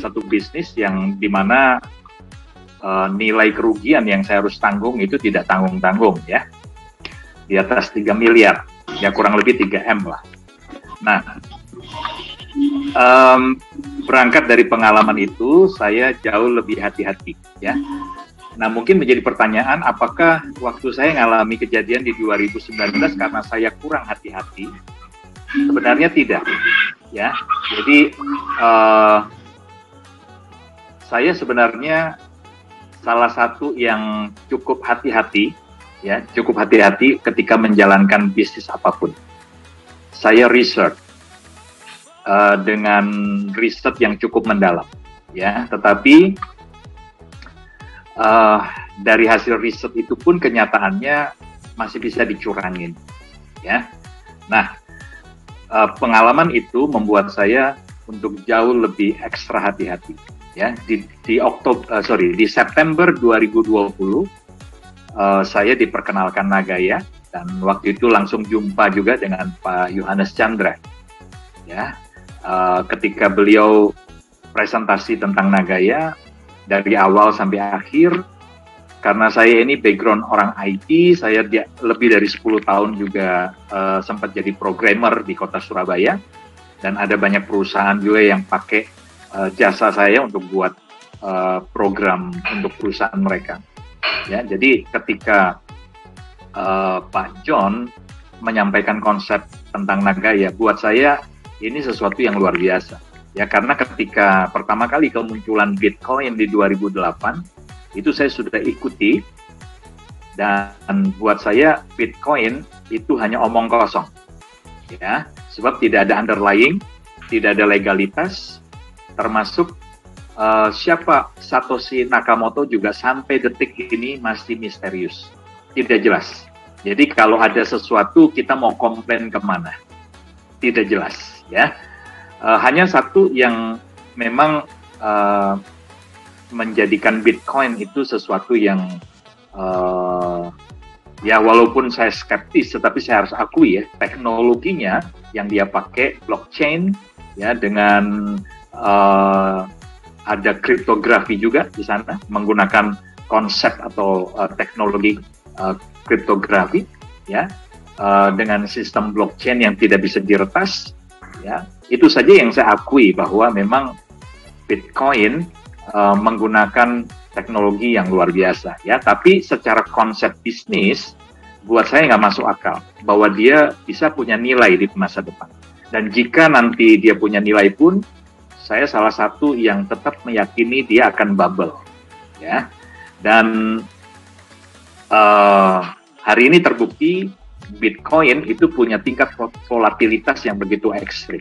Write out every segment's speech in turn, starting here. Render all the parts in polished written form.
satu bisnis yang dimana nilai kerugian yang saya harus tanggung itu tidak tanggung-tanggung ya, di atas 3 miliar, ya kurang lebih 3M lah. Nah, berangkat dari pengalaman itu, saya jauh lebih hati-hati ya. Nah, mungkin menjadi pertanyaan, apakah waktu saya mengalami kejadian di 2019 karena saya kurang hati-hati? Sebenarnya tidak, ya. Jadi saya sebenarnya salah satu yang cukup hati-hati, ya, cukup hati-hati ketika menjalankan bisnis apapun. Saya research dengan riset yang cukup mendalam, ya. Tetapi dari hasil riset itu pun kenyataannya masih bisa dicurangin, ya. Nah, pengalaman itu membuat saya untuk jauh lebih ekstra hati-hati, ya. Di September 2020 saya diperkenalkan Nagaya dan waktu itu langsung jumpa juga dengan Pak Yohanes Chandra, ya. Ketika beliau presentasi tentang Nagaya dari awal sampai akhir, karena saya ini background orang IT, saya lebih dari 10 tahun juga sempat jadi programmer di kota Surabaya, dan ada banyak perusahaan juga yang pakai jasa saya untuk buat program untuk perusahaan mereka. Ya, jadi ketika Pak John menyampaikan konsep tentang Nagaya, buat saya ini sesuatu yang luar biasa. Ya, karena ketika pertama kali kemunculan Bitcoin di 2008, itu saya sudah ikuti, dan buat saya Bitcoin itu hanya omong kosong, ya, sebab tidak ada underlying, tidak ada legalitas, termasuk siapa Satoshi Nakamoto juga sampai detik ini masih misterius, tidak jelas. Jadi kalau ada sesuatu kita mau komplain kemana, tidak jelas, ya. Hanya satu yang memang menjadikan Bitcoin itu sesuatu yang ya walaupun saya skeptis, tetapi saya harus akui ya, teknologinya yang dia pakai blockchain, ya, dengan ada kriptografi juga di sana, menggunakan konsep atau teknologi kriptografi, ya, dengan sistem blockchain yang tidak bisa diretas, ya. Itu saja yang saya akui bahwa memang Bitcoin menggunakan teknologi yang luar biasa, ya. Tapi secara konsep bisnis, buat saya nggak masuk akal bahwa dia bisa punya nilai di masa depan. Dan jika nanti dia punya nilai pun, saya salah satu yang tetap meyakini dia akan bubble, ya. Dan hari ini terbukti Bitcoin itu punya tingkat volatilitas yang begitu ekstrim,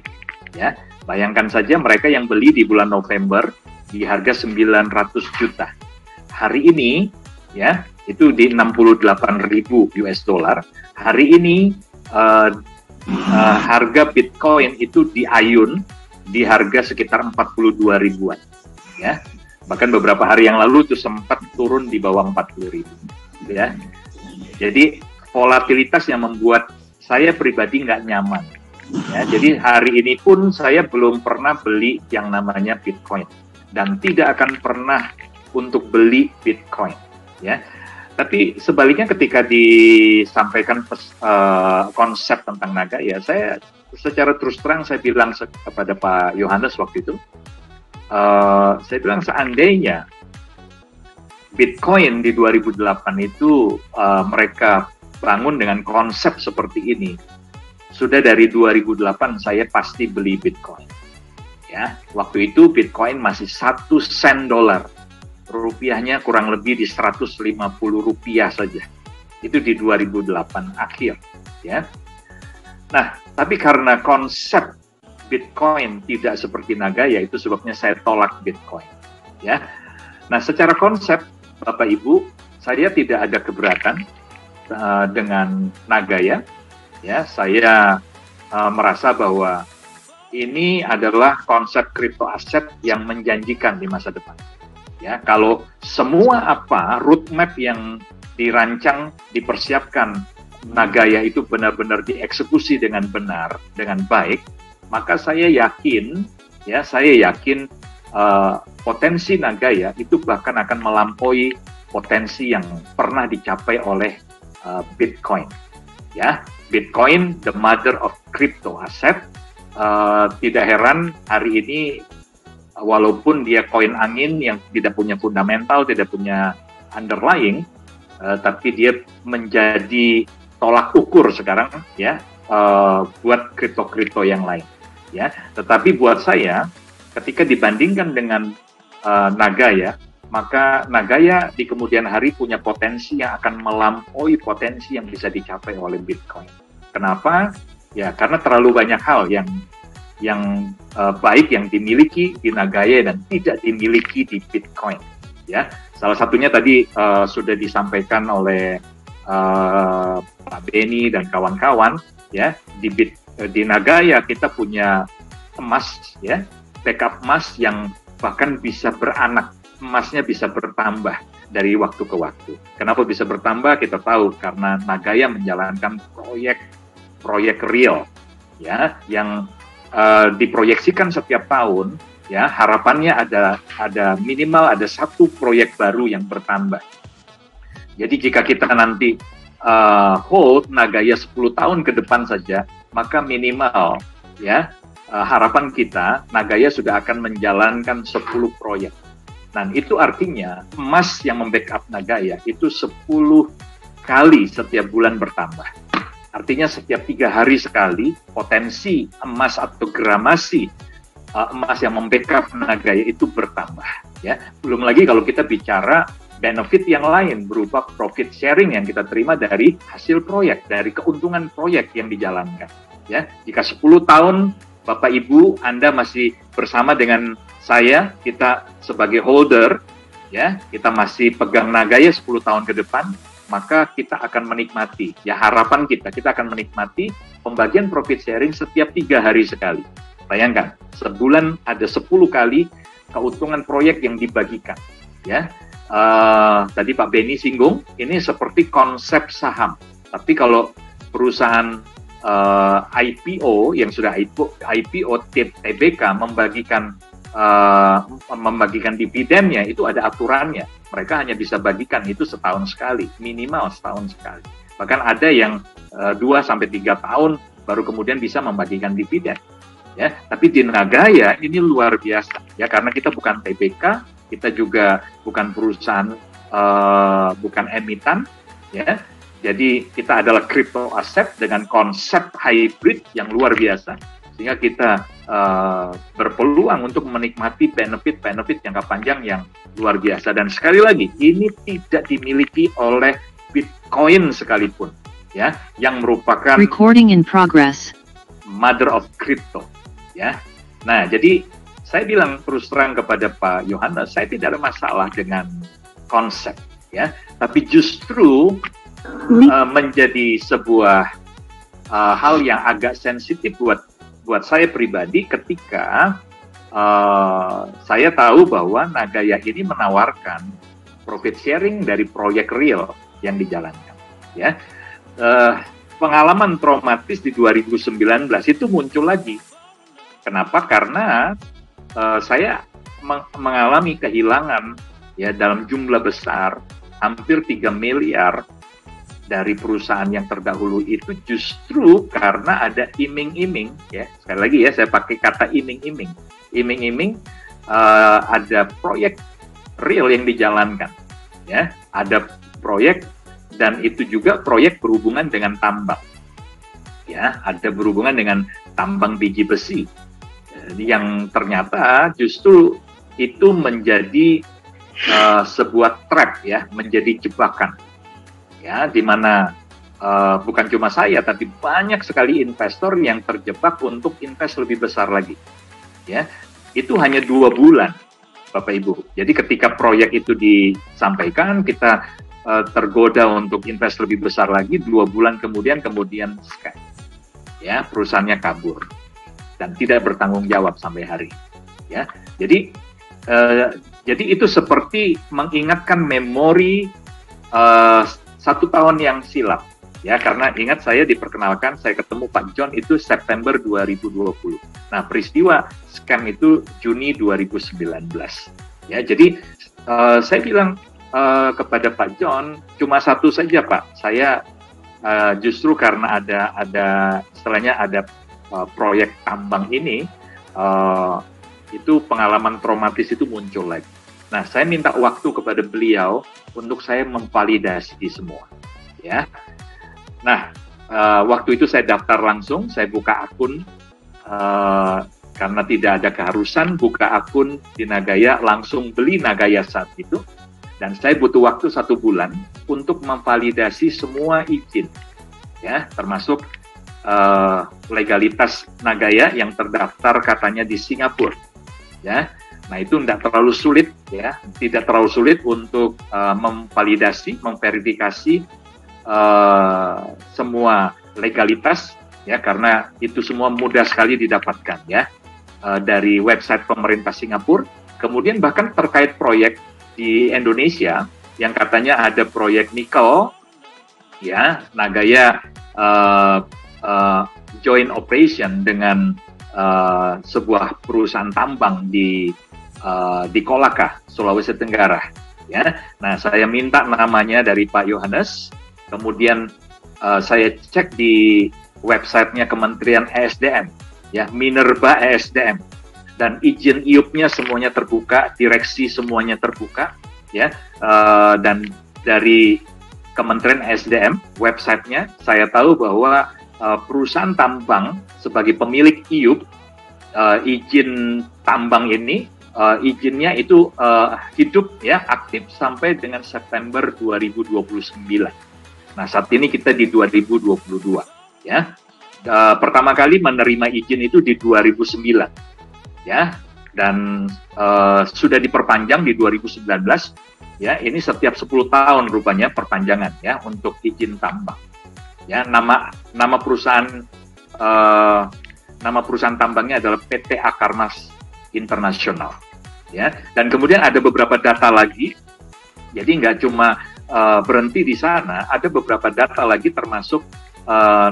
ya. Bayangkan saja mereka yang beli di bulan November di harga 900 juta. Hari ini, ya, itu di 68.000 US dollar. Hari ini harga Bitcoin itu diayun di harga sekitar 42 ribuan, ya. Bahkan beberapa hari yang lalu itu sempat turun di bawah 40 ribu, ya. Jadi volatilitas yang membuat saya pribadi nggak nyaman, ya. Jadi hari ini pun saya belum pernah beli yang namanya Bitcoin dan tidak akan pernah untuk beli Bitcoin, ya. Tapi sebaliknya ketika disampaikan konsep tentang Nagaya, saya secara terus terang saya bilang kepada Pak Yohanes waktu itu, saya bilang seandainya Bitcoin di 2008 itu mereka bangun dengan konsep seperti ini, sudah dari 2008 saya pasti beli Bitcoin, ya. Waktu itu Bitcoin masih 1 sen dolar, rupiahnya kurang lebih di 150 rupiah saja. Itu di 2008 akhir, ya. Nah, tapi karena konsep Bitcoin tidak seperti Nagaya, itu sebabnya saya tolak Bitcoin, ya. Nah, secara konsep, Bapak Ibu, saya tidak ada keberatan dengan Nagaya, ya. Saya merasa bahwa ini adalah konsep kripto aset yang menjanjikan di masa depan. Ya, kalau semua roadmap yang dirancang, dipersiapkan Nagaya itu benar-benar dieksekusi dengan benar, dengan baik, maka saya yakin potensi Nagaya itu bahkan akan melampaui potensi yang pernah dicapai oleh Bitcoin. Ya, Bitcoin, the mother of crypto asset. Tidak heran hari ini walaupun dia koin angin yang tidak punya fundamental, tidak punya underlying, tapi dia menjadi tolak ukur sekarang ya buat kripto-kripto yang lain. Ya, tetapi buat saya ketika dibandingkan dengan Nagaya, maka Nagaya di kemudian hari punya potensi yang akan melampaui potensi yang bisa dicapai oleh Bitcoin. Kenapa? Ya, karena terlalu banyak hal yang baik yang dimiliki di Nagaya dan tidak dimiliki di Bitcoin. Ya, salah satunya tadi sudah disampaikan oleh Pak Beni dan kawan-kawan. Ya, di Nagaya kita punya emas, ya, backup emas yang bahkan bisa beranak, emasnya bisa bertambah dari waktu ke waktu. Kenapa bisa bertambah? Kita tahu karena Nagaya menjalankan proyek real, ya, yang diproyeksikan setiap tahun, ya, harapannya ada minimal ada satu proyek baru yang bertambah. Jadi jika kita nanti hold Nagaya 10 tahun ke depan saja, maka minimal, ya, harapan kita Nagaya sudah akan menjalankan 10 proyek. Dan itu artinya emas yang membackup Nagaya itu 10 kali setiap bulan bertambah. Artinya setiap 3 hari sekali potensi emas atau gramasi emas yang membackup Nagaya itu bertambah. Ya, belum lagi kalau kita bicara benefit yang lain berupa profit sharing yang kita terima dari hasil proyek, dari keuntungan proyek yang dijalankan. Ya, jika 10 tahun Bapak Ibu Anda masih bersama dengan saya, kita sebagai holder, ya, kita masih pegang Nagaya 10 tahun ke depan, maka kita akan menikmati, ya, harapan kita akan menikmati pembagian profit sharing setiap 3 hari sekali. Bayangkan, sebulan ada 10 kali keuntungan proyek yang dibagikan. Ya, tadi Pak Beni singgung, ini seperti konsep saham. Tapi kalau perusahaan IPO yang sudah IPO TBK membagikan dividennya, itu ada aturannya. Mereka hanya bisa bagikan itu setahun sekali, minimal setahun sekali. Bahkan ada yang 2-3 tahun baru kemudian bisa membagikan dividen. Ya, tapi di Nagaya ini luar biasa, ya, karena kita bukan TBK, kita juga bukan perusahaan, bukan emiten, ya. Jadi kita adalah crypto asset dengan konsep hybrid yang luar biasa, sehingga kita berpeluang untuk menikmati benefit jangka panjang yang luar biasa. Dan sekali lagi, ini tidak dimiliki oleh Bitcoin sekalipun, ya, yang merupakan recording in progress, mother of crypto, ya. Nah, jadi saya bilang terus terang kepada Pak Yohanes, saya tidak ada masalah dengan konsep, ya, tapi justru menjadi sebuah hal yang agak sensitif buat saya pribadi ketika saya tahu bahwa Nagaya ini menawarkan profit sharing dari proyek real yang dijalankan. Ya, pengalaman traumatis di 2019 itu muncul lagi. Kenapa? Karena saya mengalami kehilangan, ya, dalam jumlah besar, hampir 3 miliar dari perusahaan yang terdahulu itu justru karena ada iming-iming, ya, sekali lagi ya saya pakai kata iming-iming. Iming-iming ada proyek real yang dijalankan, ya, ada proyek dan itu juga proyek berhubungan dengan tambang, ya, ada berhubungan dengan tambang biji besi, yang ternyata justru itu menjadi sebuah trap, ya, menjadi jebakan. Ya, di mana bukan cuma saya, tapi banyak sekali investor yang terjebak untuk invest lebih besar lagi. Ya, itu hanya 2 bulan, Bapak Ibu. Jadi ketika proyek itu disampaikan, kita tergoda untuk invest lebih besar lagi. 2 bulan kemudian scam. Ya, perusahaannya kabur dan tidak bertanggung jawab sampai hari. Ya, jadi itu seperti mengingatkan memori 1 tahun yang silam, Ya, karena ingat saya diperkenalkan, saya ketemu Pak John itu September 2020. Nah, peristiwa scam itu Juni 2019. Ya, jadi saya bilang kepada Pak John, cuma satu saja Pak, saya justru karena ada istilahnya ada proyek tambang ini, itu pengalaman traumatis itu muncul lagi. Nah, saya minta waktu kepada beliau untuk saya memvalidasi semua. Ya. Nah, waktu itu saya daftar langsung, saya buka akun, karena tidak ada keharusan, buka akun di Nagaya, langsung beli Nagaya saat itu, dan saya butuh waktu 1 bulan untuk memvalidasi semua izin, ya, termasuk legalitas Nagaya yang terdaftar katanya di Singapura, ya. Nah, itu tidak terlalu sulit, ya, tidak terlalu sulit untuk memvalidasi, memverifikasi semua legalitas, ya, karena itu semua mudah sekali didapatkan, ya, dari website pemerintah Singapura. Kemudian bahkan terkait proyek di Indonesia yang katanya ada proyek nikel, ya, Nagaya joint operation dengan sebuah perusahaan tambang di Kolaka, Sulawesi Tenggara, ya. Nah, saya minta namanya dari Pak Yohanes. Kemudian saya cek di websitenya Kementerian ESDM, ya, Minerba ESDM, dan izin IUP-nya semuanya terbuka, direksi semuanya terbuka, ya, dan dari Kementerian ESDM websitenya saya tahu bahwa perusahaan tambang sebagai pemilik IUP, izin tambang ini, izinnya itu hidup, ya, aktif sampai dengan September 2029. Nah, saat ini kita di 2022, ya. Pertama kali menerima izin itu di 2009, ya, dan sudah diperpanjang di 2019, ya. Ini setiap 10 tahun rupanya perpanjangan, ya, untuk izin tambang, ya. Nama perusahaan tambangnya adalah PT Akarmas Internasional, ya. Dan kemudian ada beberapa data lagi, jadi nggak cuma berhenti di sana, ada beberapa data lagi termasuk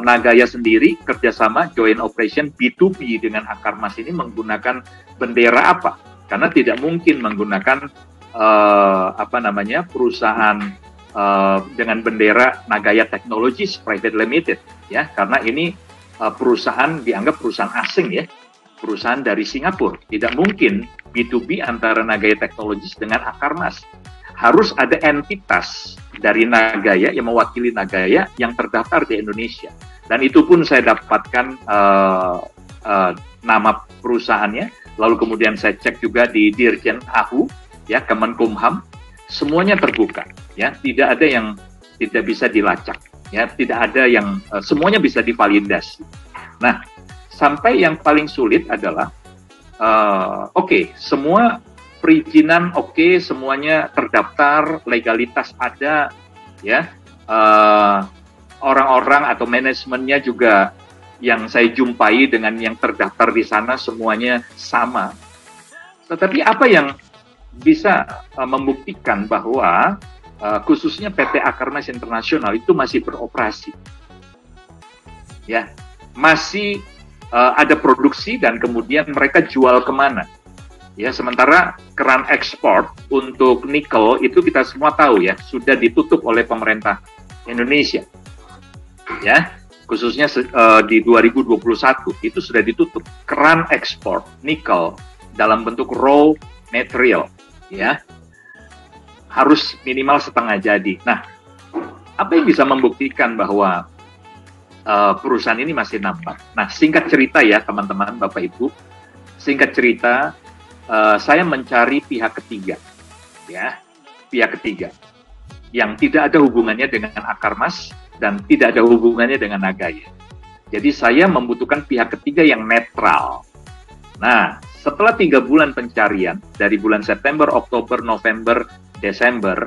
Nagaya sendiri kerjasama joint operation B2B dengan Akarmas ini menggunakan bendera apa? Karena tidak mungkin menggunakan perusahaan dengan bendera Nagaya Technologies Private Limited, ya, karena ini perusahaan dianggap perusahaan asing, ya, perusahaan dari Singapura. Tidak mungkin B2B antara Nagaya Technologies dengan Akarmas. Harus ada entitas dari Nagaya yang mewakili Nagaya yang terdaftar di Indonesia. Dan itu pun saya dapatkan nama perusahaannya. Lalu kemudian saya cek juga di Dirjen AHU, ya, Kemenkumham, semuanya terbuka, ya, tidak ada yang tidak bisa dilacak, ya, tidak ada yang semuanya bisa divalidasi. Nah, sampai yang paling sulit adalah semua perizinan semuanya terdaftar, legalitas ada, ya, orang-orang atau manajemennya juga yang saya jumpai dengan yang terdaftar di sana semuanya sama. Tetapi apa yang bisa membuktikan bahwa khususnya PT Akarmas Internasional itu masih beroperasi, ya, masih ada produksi dan kemudian mereka jual kemana? Ya, sementara keran ekspor untuk nikel itu kita semua tahu, ya, sudah ditutup oleh pemerintah Indonesia, ya, khususnya di 2021 itu sudah ditutup keran ekspor nikel dalam bentuk raw material, ya, harus minimal setengah jadi. Nah, apa yang bisa membuktikan bahwa perusahaan ini masih nampak? Nah, singkat cerita, ya, teman-teman, Bapak Ibu, singkat cerita, saya mencari pihak ketiga, ya, pihak ketiga yang tidak ada hubungannya dengan Akarmas dan tidak ada hubungannya dengan Nagaya. Jadi saya membutuhkan pihak ketiga yang netral. Nah, setelah 3 bulan pencarian dari bulan September, Oktober, November, Desember,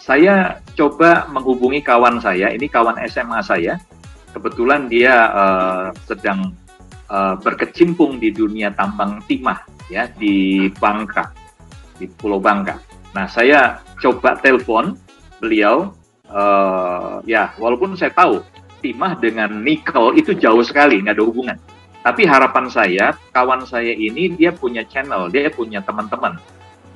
saya coba menghubungi kawan saya. Ini kawan SMA saya. Kebetulan dia sedang berkecimpung di dunia tambang timah, ya, di Bangka, di Pulau Bangka. Nah, saya coba telepon beliau, ya, walaupun saya tahu timah dengan nikel itu jauh sekali, nggak ada hubungan. Tapi harapan saya, kawan saya ini dia punya channel, dia punya teman-teman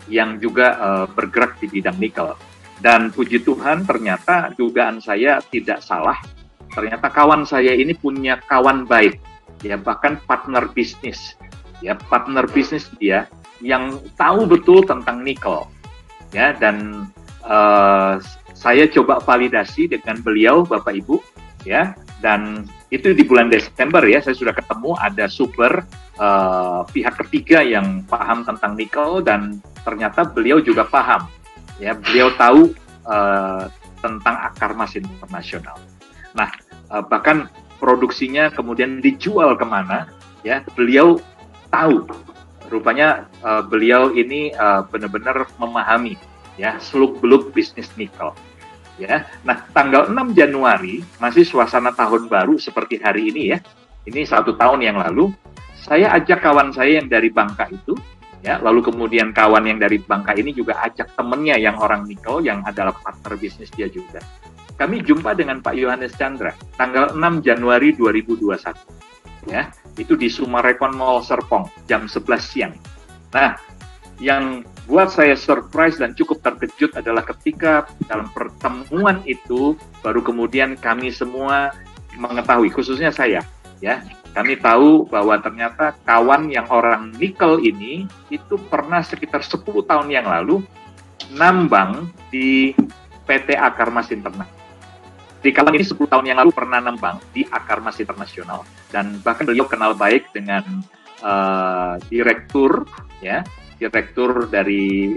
yang juga bergerak di bidang nikel. Dan puji Tuhan ternyata dugaan saya tidak salah. Ternyata kawan saya ini punya kawan baik, ya bahkan partner bisnis, ya partner bisnis dia yang tahu betul tentang nikel, ya. Dan saya coba validasi dengan beliau, Bapak Ibu, ya. Dan itu di bulan Desember ya, saya sudah ketemu ada super pihak ketiga yang paham tentang nikel, dan ternyata beliau juga paham, ya beliau tahu tentang akar emas internasional. Nah, bahkan produksinya kemudian dijual kemana, ya beliau tahu. Rupanya beliau ini benar-benar memahami, ya seluk-beluk bisnis nikel. Ya, nah tanggal 6 Januari masih suasana tahun baru seperti hari ini ya. Ini 1 tahun yang lalu, saya ajak kawan saya yang dari Bangka itu, ya, lalu kemudian kawan yang dari Bangka ini juga ajak temennya yang orang nikel yang adalah partner bisnis dia juga. Kami jumpa dengan Pak Yohanes Chandra tanggal 6 Januari 2021. Ya, itu di Sumarekon Mall Serpong jam 11 siang. Nah, yang buat saya surprise dan cukup terkejut adalah ketika dalam pertemuan itu baru kemudian kami semua mengetahui, khususnya saya, ya, kami tahu bahwa ternyata kawan yang orang nikel ini itu pernah sekitar 10 tahun yang lalu nambang di PT Akar Emas Internasional. Di kawan ini 10 tahun yang lalu pernah nambang di Akar Emas Internasional, dan bahkan beliau kenal baik dengan direktur, ya, direktur dari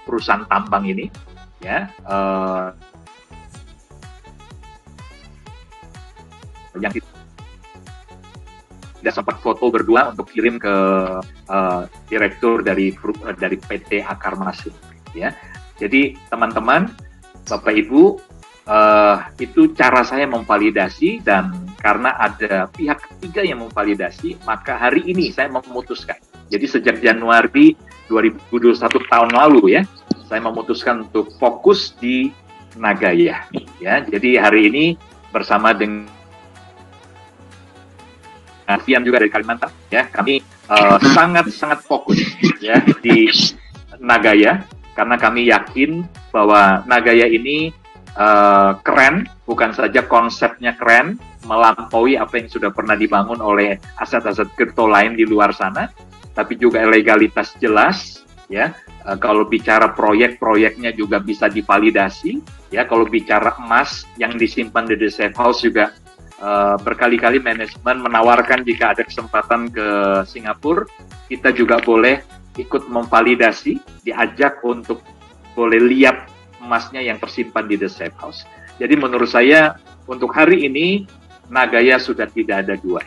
perusahaan tambang ini, ya, yang tidak sempat foto berdua untuk kirim ke direktur dari PT Akar Emas, ya. Jadi teman-teman, Bapak Ibu, itu cara saya memvalidasi, dan karena ada pihak ketiga yang memvalidasi, maka hari ini saya memutuskan. Jadi sejak Januari 2021 tahun lalu ya, saya memutuskan untuk fokus di Nagaya. Ya, jadi hari ini bersama dengan Fian juga dari Kalimantan, ya, kami sangat fokus ya di Nagaya, karena kami yakin bahwa Nagaya ini keren, bukan saja konsepnya keren, melampaui apa yang sudah pernah dibangun oleh aset-aset kripto lain di luar sana, tapi juga legalitas jelas, ya. Kalau bicara proyek-proyeknya juga bisa divalidasi, ya. Kalau bicara emas yang disimpan di The Safe House juga berkali-kali manajemen menawarkan jika ada kesempatan ke Singapura, kita juga boleh ikut memvalidasi, diajak untuk boleh lihat emasnya yang tersimpan di The Safe House. Jadi menurut saya untuk hari ini Nagaya sudah tidak ada dua.